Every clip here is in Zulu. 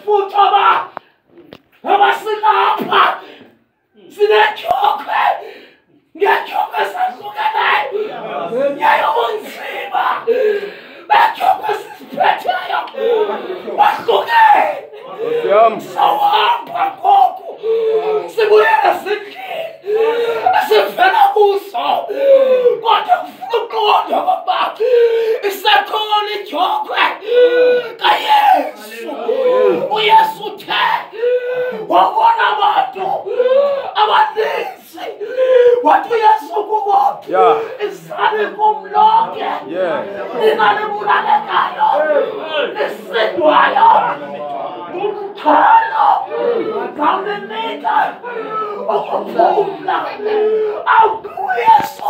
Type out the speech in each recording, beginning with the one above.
Futho abasilapha sinechokwe ngechokwe sahlukeneyo ngiyayobunzima bechokwe sisiphetheyo wahlukene sawamba ngoku sibuyela sendlini sivela kuso kodwa kufuna uqonda ngoba isakhona ijokwe kaYesu uYesu uthe wabona abantu abaninzi wathi uYesu kubo izale kumlonke lingalibulalegayo lisindwayo umthwalo kawulinika ukuphumla awukuYesu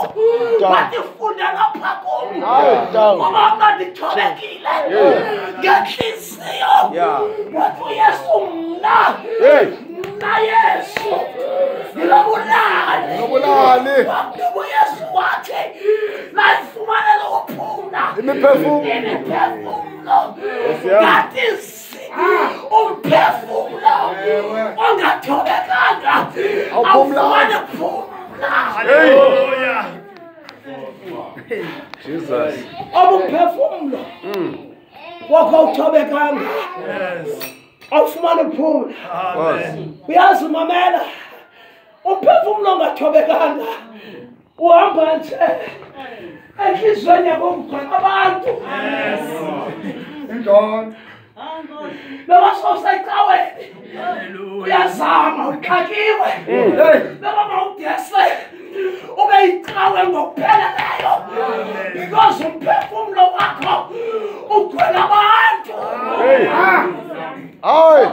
wathi funda lapha kum ngoba mna ndithobekile ngenhliziyo wathi uYesu mna Yesu ngilabulali wathi uYesu wathi nayifumanele ukuphumla imiphefumulo ngathi umphefumulo ongathobekanga awufumane kuphumla. Hallelujah. Jesus. Umphefumulo wakawuthobekanga awufumane kuphumla. Uyazi mamela umphefumulo ongathobekanga uhamba nje enhliziyweni yabomgwaqo abantu. Noma sowusecaweni uyazama uxakiwe noma mawudese ube yicawe ngokupheleleyo because umphefumulo wakho ugcwele abantu. Hayi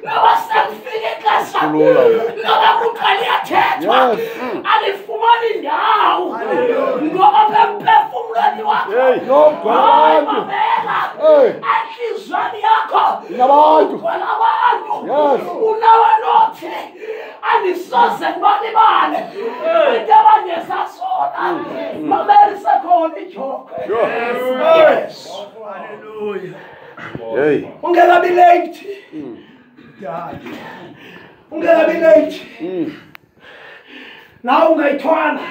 noma sekufika ixesha noma kuqala iyathethwa alifumani indawo ngoba phefumulweni wakho enhliziyweni yakho ugcwele abantu unawe nothi andisoze ndibalibale into abangesasona mameli sekhona ijokwe. Hallelujah. Ungekabi late. Ungekabi late. Now ungayithwana.